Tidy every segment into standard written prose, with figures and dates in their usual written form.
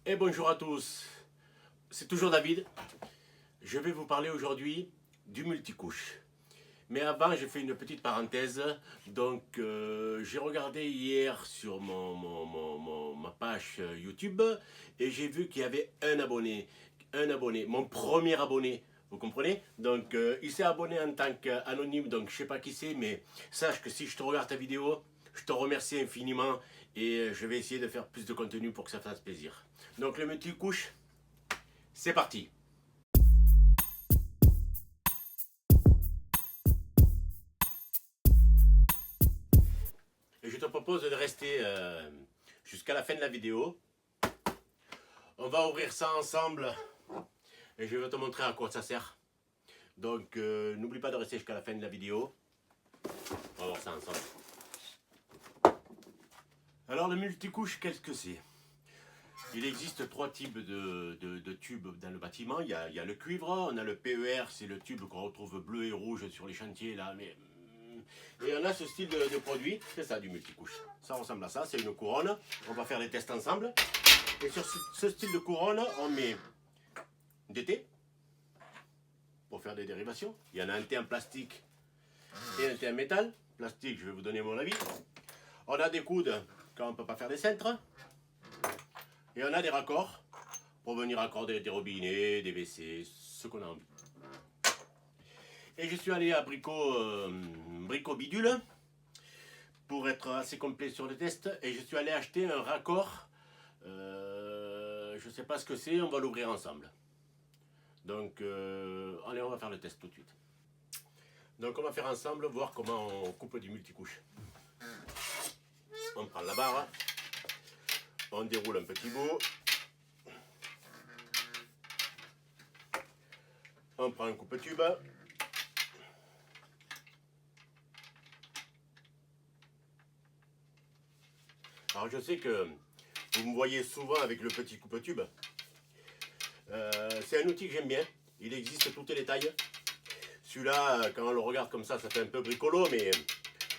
Et bonjour à tous, c'est toujours David. Je vais vous parler aujourd'hui du multicouche. Mais avant, j'ai fait une petite parenthèse. Donc, j'ai regardé hier sur ma page YouTube et j'ai vu qu'il y avait un abonné, mon premier abonné. Vous comprenez? Donc, il s'est abonné en tant qu'anonyme, donc je ne sais pas qui c'est, mais sache que si je te regarde ta vidéo, je te remercie infiniment et je vais essayer de faire plus de contenu pour que ça fasse plaisir. Donc, le multicouche, c'est parti. Et je te propose de rester jusqu'à la fin de la vidéo. On va ouvrir ça ensemble et je vais te montrer à quoi ça sert. Donc n'oublie pas de rester jusqu'à la fin de la vidéo. On va voir ça ensemble. Alors le multicouche, qu'est-ce que c'est? Il existe trois types de tubes dans le bâtiment. Il y a le cuivre, on a le PER, c'est le tube qu'on retrouve bleu et rouge sur les chantiers là, et on a ce style de produit, c'est ça du multicouche. Ça ressemble à ça, c'est une couronne. On va faire les tests ensemble. Et sur ce style de couronne, on met des thés pour faire des dérivations. Il y en a un thé en plastique et un thé en métal. Plastique, je vais vous donner mon avis. On a des coudes quand on ne peut pas faire des cintres. Et on a des raccords pour venir raccorder des robinets, des WC, ce qu'on a envie. Et je suis allé à Brico Bidule pour être assez complet sur le test. Et je suis allé acheter un raccord. Je ne sais pas ce que c'est, on va l'ouvrir ensemble. Donc, allez, on va faire le test tout de suite. Donc, on va faire ensemble, voir comment on coupe du multicouche. On prend la barre, on déroule un petit bout. On prend un coupe-tube. Alors, je sais que vous me voyez souvent avec le petit coupe-tube. C'est un outil que j'aime bien. Il existe toutes les tailles. Celui-là, quand on le regarde comme ça fait un peu bricolo, mais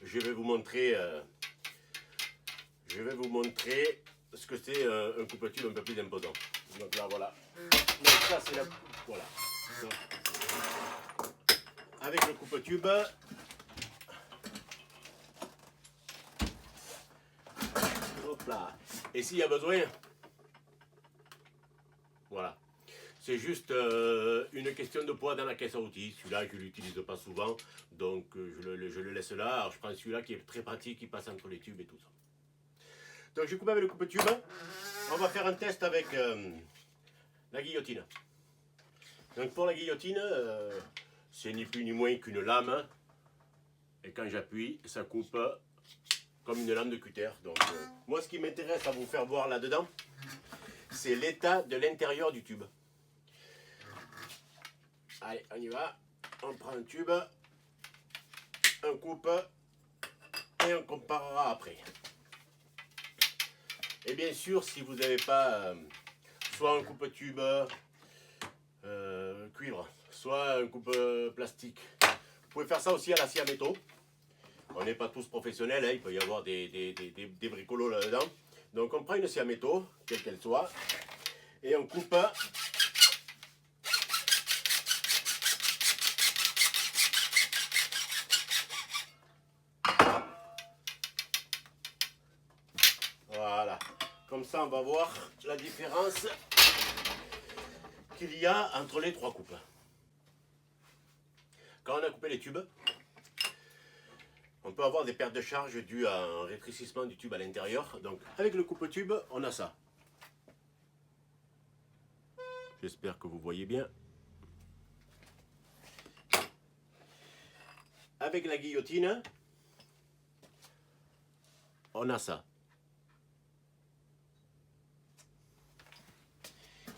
je vais vous montrer ce que c'est un coupe-tube un peu plus imposant. Donc là, voilà. Donc ça, c'est la... Voilà. Donc, avec le coupe-tube, hop là. Et s'il y a besoin, voilà. C'est juste une question de poids dans la caisse à outils. Celui-là, je ne l'utilise pas souvent, donc je le laisse là. Alors, je prends celui-là qui est très pratique, qui passe entre les tubes et tout ça. Donc, je coupe avec le coupe-tube. On va faire un test avec la guillotine. Donc, pour la guillotine, c'est ni plus ni moins qu'une lame. Et quand j'appuie, ça coupe comme une lame de cutter. Donc, moi, ce qui m'intéresse à vous faire voir là-dedans, c'est l'état de l'intérieur du tube. Allez, on y va. On prend un tube, on coupe et on comparera après. Et bien sûr, si vous n'avez pas soit un coupe-tube cuivre, soit un coupe plastique, vous pouvez faire ça aussi à la scie à métaux. On n'est pas tous professionnels, hein, il peut y avoir des bricolos là-dedans. Donc on prend une scie à métaux, quelle qu'elle soit, et on coupe. Voilà, comme ça on va voir la différence qu'il y a entre les trois coupes. Quand on a coupé les tubes, on peut avoir des pertes de charge dues à un rétrécissement du tube à l'intérieur. Donc avec le coupe-tube, on a ça. J'espère que vous voyez bien. Avec la guillotine, on a ça.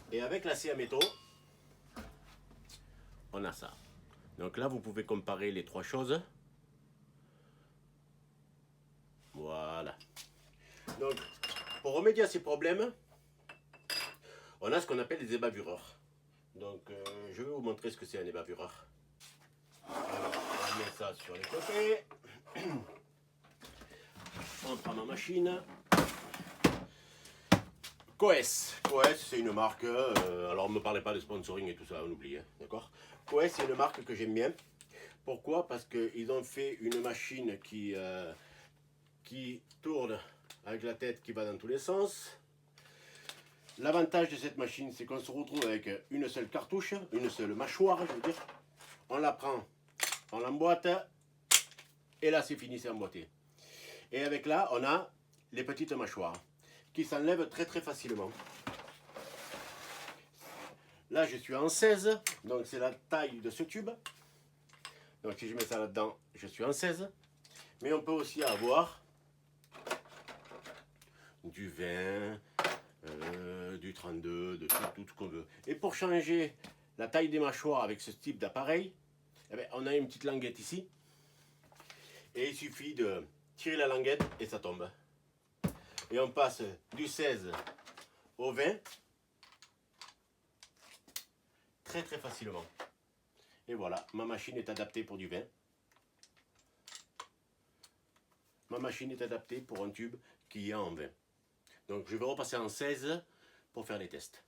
Et avec la scie à métaux, on a ça. Donc là, vous pouvez comparer les trois choses. Voilà. Donc, pour remédier à ces problèmes, on a ce qu'on appelle des ébavureurs. Donc, je vais vous montrer ce que c'est un ébavureur. Alors, on met ça sur les côtés. On prend ma machine. Coes, c'est une marque, alors ne me parlez pas de sponsoring et tout ça, on oublie, hein, d'accord. Coes, c'est une marque que j'aime bien. Pourquoi? Parce qu'ils ont fait une machine qui tourne avec la tête qui va dans tous les sens. L'avantage de cette machine, c'est qu'on se retrouve avec une seule cartouche, une seule mâchoire, je veux dire. On la prend, on l'emboîte, et là c'est fini, c'est emboîté. Et avec là, on a les petites mâchoires qui s'enlèvent très très facilement. Là, je suis en 16, donc c'est la taille de ce tube. Donc si je mets ça là-dedans, je suis en 16. Mais on peut aussi avoir du 20, du 32, de tout ce qu'on veut. Et pour changer la taille des mâchoires avec ce type d'appareil, eh bien, on a une petite languette ici. Et il suffit de tirer la languette et ça tombe. Et on passe du 16 au 20 très très facilement. Et voilà, ma machine est adaptée pour du 20. Ma machine est adaptée pour un tube qui est en 20. Donc je vais repasser en 16 pour faire les tests.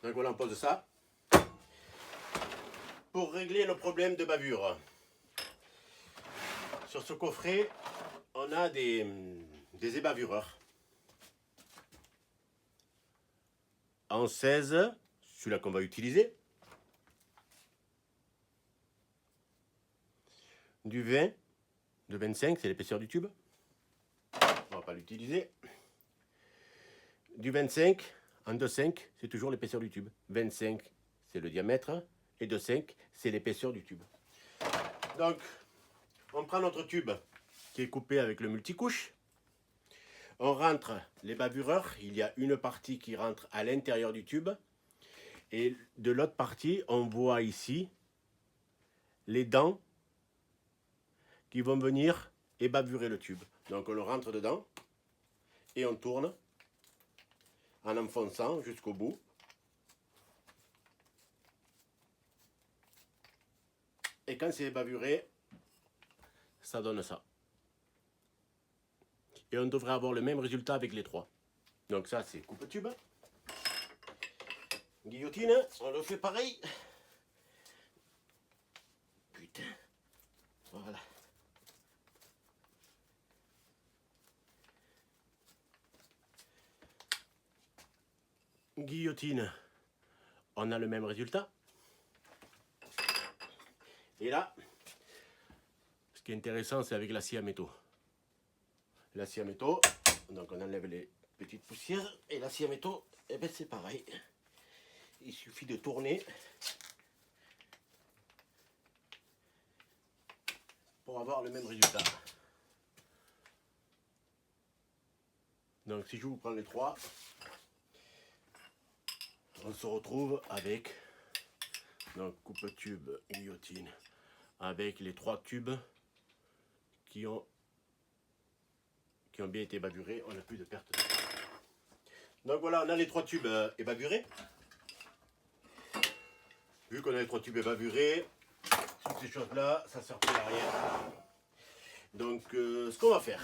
Donc voilà, on pose ça. Pour régler le problème de bavure, sur ce coffret, on a des ébavureurs. En 16, celui-là qu'on va utiliser. Du 20, de 25, c'est l'épaisseur du tube. On va pas l'utiliser. Du 25, en 2,5, c'est toujours l'épaisseur du tube. 25, c'est le diamètre. Et 2,5, c'est l'épaisseur du tube. Donc, on prend notre tube qui est coupé avec le multicouche. On rentre les bavureurs. Il y a une partie qui rentre à l'intérieur du tube. Et de l'autre partie, on voit ici les dents qui vont venir ébavurer le tube. Donc on le rentre dedans et on tourne en enfonçant jusqu'au bout. Et quand c'est ébavuré, ça donne ça. Et on devrait avoir le même résultat avec les trois. Donc ça c'est coupe-tube. Guillotine, on le fait pareil. Putain. Voilà. Guillotine, on a le même résultat. Et là, ce qui est intéressant, c'est avec la scie à métaux. La scie à métaux, donc on enlève les petites poussières. Et la scie à métaux, eh ben c'est pareil. Il suffit de tourner pour avoir le même résultat. Donc si je vous prends les trois, on se retrouve avec donc coupe-tube, guillotine, avec les trois tubes qui ont bien été bavurés. On n'a plus de perte de temps. Donc voilà, on a les trois tubes ébavurés. Vu qu'on a les trois tubes ébavurés, toutes ces choses-là, ça ne sert plus à rien. Donc ce qu'on va faire,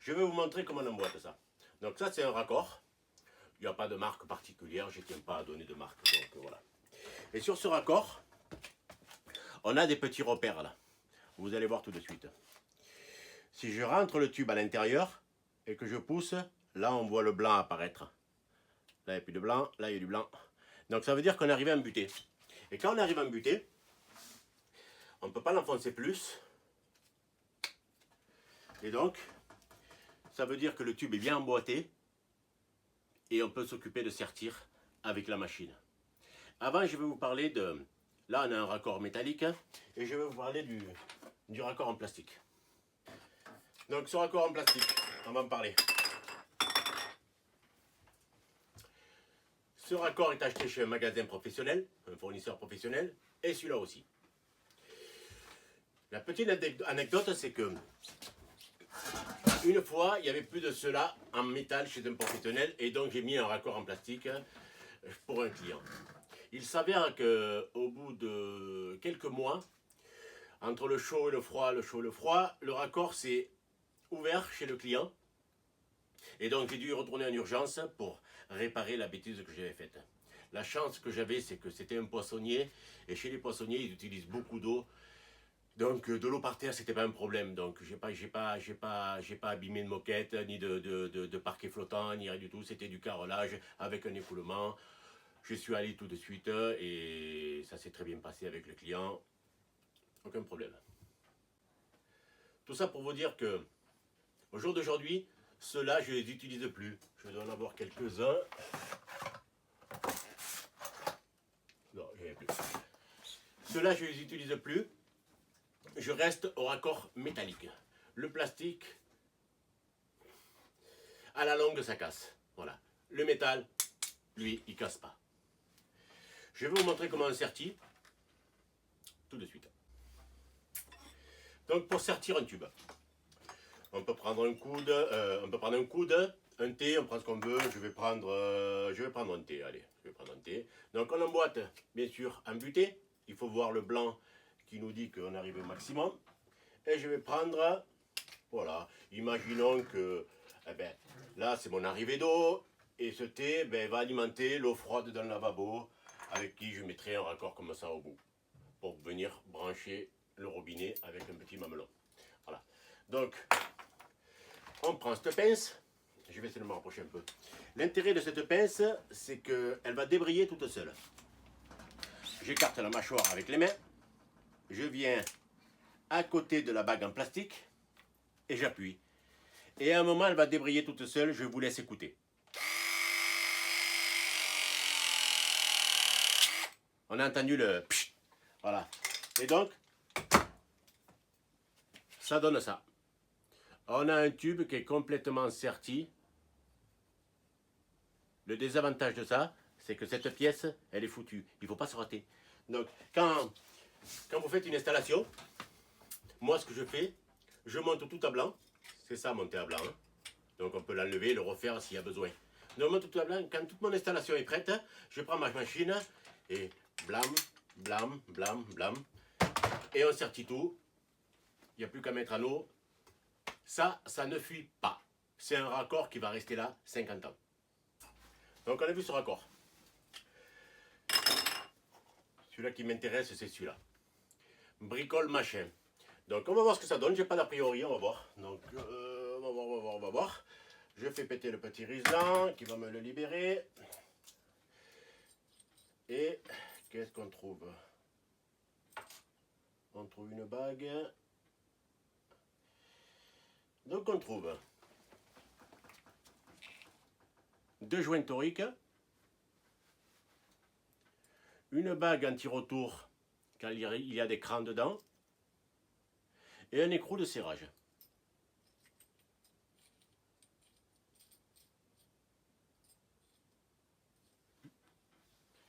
je vais vous montrer comment on emboîte ça. Donc ça c'est un raccord. Il n'y a pas de marque particulière, je ne tiens pas à donner de marque. Donc voilà. Et sur ce raccord, on a des petits repères là. Vous allez voir tout de suite. Si je rentre le tube à l'intérieur et que je pousse, là on voit le blanc apparaître. Là il n'y a plus de blanc, là il y a du blanc. Donc ça veut dire qu'on est arrivé à embuter. Et quand on arrive à embuter, on ne peut pas l'enfoncer plus. Et donc, ça veut dire que le tube est bien emboîté et on peut s'occuper de sertir avec la machine. Avant, je vais vous parler de... Là, on a un raccord métallique et je vais vous parler du raccord en plastique. Donc, ce raccord en plastique, on va en parler. Ce raccord est acheté chez un magasin professionnel, un fournisseur professionnel, et celui-là aussi. La petite anecdote, c'est que une fois, il n'y avait plus de cela en métal chez un professionnel, et donc j'ai mis un raccord en plastique pour un client. Il s'avère qu'au bout de quelques mois, entre le chaud et le froid, le raccord s'est ouvert chez le client. Et donc j'ai dû y retourner en urgence pour réparer la bêtise que j'avais faite. La chance que j'avais, c'est que c'était un poissonnier, et chez les poissonniers, ils utilisent beaucoup d'eau. Donc de l'eau par terre, c'était pas un problème. Donc j'ai pas abîmé de moquette, ni de parquet flottant, ni rien du tout. C'était du carrelage avec un écoulement. Je suis allé tout de suite et ça s'est très bien passé avec le client. Aucun problème. Tout ça pour vous dire que au jour d'aujourd'hui, ceux-là, je ne les utilise plus. Je dois en avoir quelques-uns. Non, j'en ai plus. Ceux-là, je ne les utilise plus. Je reste au raccord métallique. Le plastique, à la longue, ça casse. Voilà. Le métal, lui, il casse pas. Je vais vous montrer comment on sertit tout de suite. Donc, pour sertir un tube, on peut prendre un coude, un thé, on prend ce qu'on veut. Je vais prendre un thé, allez, je vais prendre un thé. Donc, on emboîte, bien sûr, en butée. Il faut voir le blanc qui nous dit qu'on arrive au maximum. Et je vais prendre, voilà, imaginons que, là, c'est mon arrivée d'eau. Et ce thé va alimenter l'eau froide dans le lavabo, avec qui je mettrai un raccord comme ça au bout, pour venir brancher le robinet avec un petit mamelon. Voilà. Donc, on prend cette pince. Je vais essayer de me rapprocher un peu. L'intérêt de cette pince, c'est qu'elle va débrayer toute seule. J'écarte la mâchoire avec les mains. Je viens à côté de la bague en plastique et j'appuie. Et à un moment, elle va débrayer toute seule. Je vous laisse écouter. On a entendu le psh. Voilà. Et donc, ça donne ça. On a un tube qui est complètement serti. Le désavantage de ça, c'est que cette pièce, elle est foutue. Il ne faut pas se rater. Donc, quand vous faites une installation, moi, ce que je fais, je monte tout à blanc. C'est ça, monter à blanc. Hein. Donc, on peut l'enlever et le refaire s'il y a besoin. Donc, je monte tout à blanc. Quand toute mon installation est prête, je prends ma machine et blam, blam, blam, blam. Et on sertit tout. Il n'y a plus qu'à mettre à l'eau. Ça ne fuit pas. C'est un raccord qui va rester là 50 ans. Donc, on a vu ce raccord. Celui-là qui m'intéresse, c'est celui-là. Bricole machin. Donc, on va voir ce que ça donne. J'ai pas d'a priori, on va voir. Donc, on va voir. Je fais péter le petit riselant qui va me le libérer. Et qu'est-ce qu'on trouve? On trouve une bague. Donc, on trouve 2 joints toriques, une bague anti-retour quand il y a des crans dedans, et un écrou de serrage.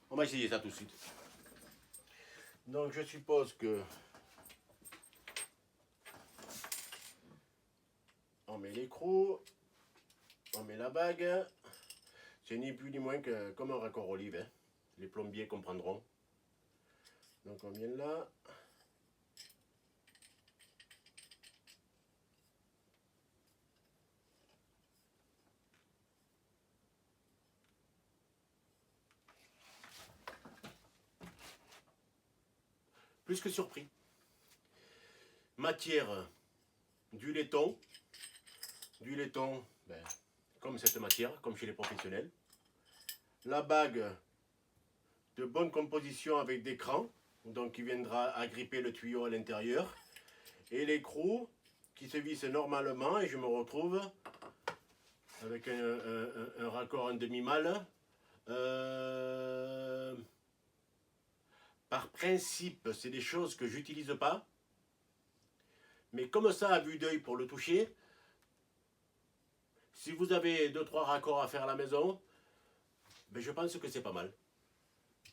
On va essayer ça tout de suite. Donc je suppose que on met l'écrou, on met la bague. C'est ni plus ni moins que comme un raccord olive. Hein. Les plombiers comprendront. Donc on vient là. Plus que surpris. Matière, du laiton. Du laiton, comme cette matière, comme chez les professionnels. La bague de bonne composition avec des crans, donc qui viendra agripper le tuyau à l'intérieur. Et l'écrou qui se visse normalement et je me retrouve avec un raccord en demi-malle. Par principe, c'est des choses que j'utilise pas. Mais comme ça, à vue d'œil pour le toucher, si vous avez 2-3 raccords à faire à la maison, je pense que c'est pas mal.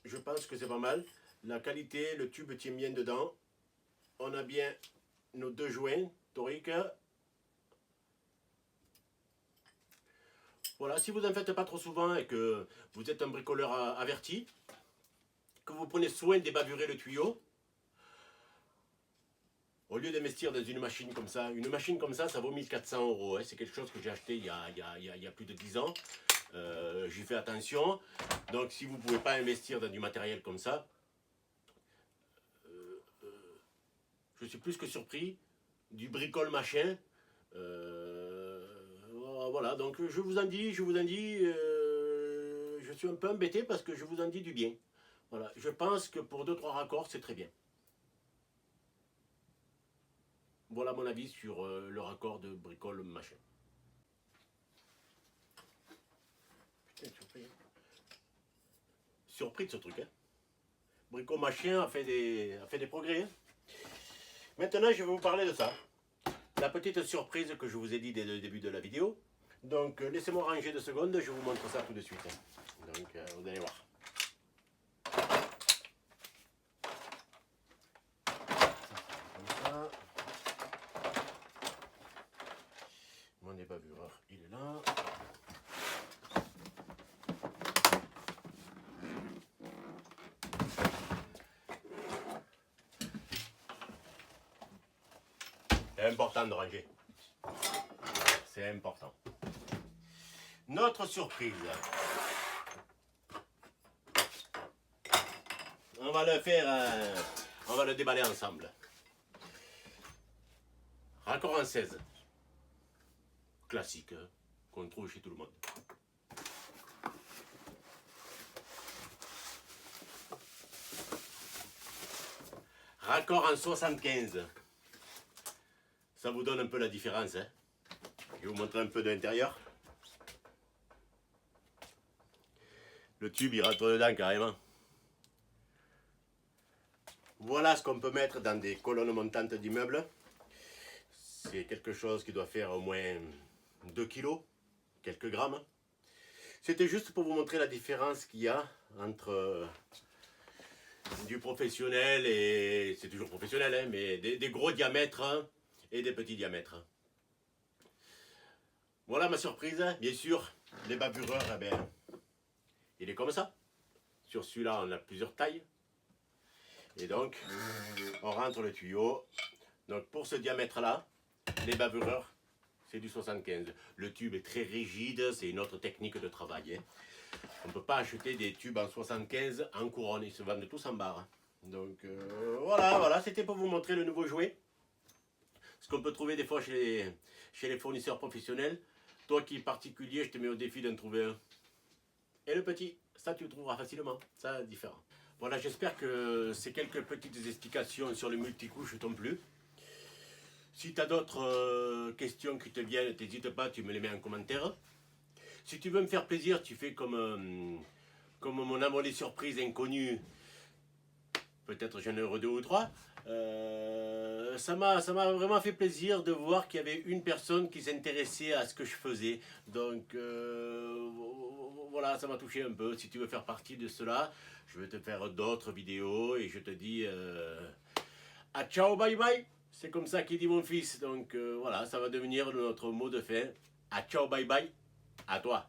Je pense que c'est pas mal. La qualité, le tube tient bien dedans. On a bien nos 2 joints toriques. Voilà, si vous n'en faites pas trop souvent et que vous êtes un bricoleur averti, que vous prenez soin d'ébavurer le tuyau, au lieu d'investir dans une machine comme ça, ça vaut 1400 €. Hein, c'est quelque chose que j'ai acheté il y a plus de 10 ans. j'y fais attention. Donc si vous ne pouvez pas investir dans du matériel comme ça, je suis plus que surpris. Du bricole machin. Voilà, donc je vous en dis, je suis un peu embêté parce que je vous en dis du bien. Voilà, je pense que pour 2-3 raccords, c'est très bien. Voilà mon avis sur le raccord de bricole machin. Putain, surpris de ce truc, hein. Bricole machin a fait des progrès, hein. Maintenant, je vais vous parler de ça. La petite surprise que je vous ai dit dès le début de la vidéo. Donc, laissez-moi ranger 2 secondes, je vous montre ça tout de suite. Donc, vous allez voir. Comme ça. Mon débavureur, il est là. C'est important de ranger. C'est important. Notre surprise. On va le faire, on va le déballer ensemble. Raccord en 16. Classique, hein, qu'on trouve chez tout le monde. Raccord en 75. Ça vous donne un peu la différence, hein. Je vais vous montrer un peu de l'intérieur. Le tube, il rentre dedans carrément. Voilà ce qu'on peut mettre dans des colonnes montantes d'immeubles. C'est quelque chose qui doit faire au moins 2 kg, quelques grammes. C'était juste pour vous montrer la différence qu'il y a entre du professionnel et... c'est toujours professionnel, hein, mais des gros diamètres et des petits diamètres. Voilà ma surprise, bien sûr. Les bavureurs, eh bien, il est comme ça. Sur celui-là, on a plusieurs tailles. Et donc, on rentre le tuyau. Donc, pour ce diamètre-là, les bavureurs, c'est du 75. Le tube est très rigide, c'est une autre technique de travail, hein. On ne peut pas acheter des tubes en 75 en couronne, ils se vendent tous en barre. Donc, voilà, c'était pour vous montrer le nouveau jouet. Ce qu'on peut trouver des fois chez les fournisseurs professionnels. Toi qui es particulier, je te mets au défi d'en trouver un. Et le petit, ça tu le trouveras facilement, ça différent. Voilà, j'espère que ces quelques petites explications sur le multicouche t'ont plu. Si tu as d'autres questions qui te viennent, n'hésite pas, tu me les mets en commentaire. Si tu veux me faire plaisir, tu fais comme mon abonné surprise inconnu. Peut-être j'en ai 2 ou 3. Ça m'a vraiment fait plaisir de voir qu'il y avait une personne qui s'intéressait à ce que je faisais. Donc voilà, ça m'a touché un peu. Si tu veux faire partie de cela, je vais te faire d'autres vidéos et je te dis à ciao, bye bye. C'est comme ça qu'il dit mon fils. Donc voilà, ça va devenir notre mot de fin. À ciao, bye bye. À toi.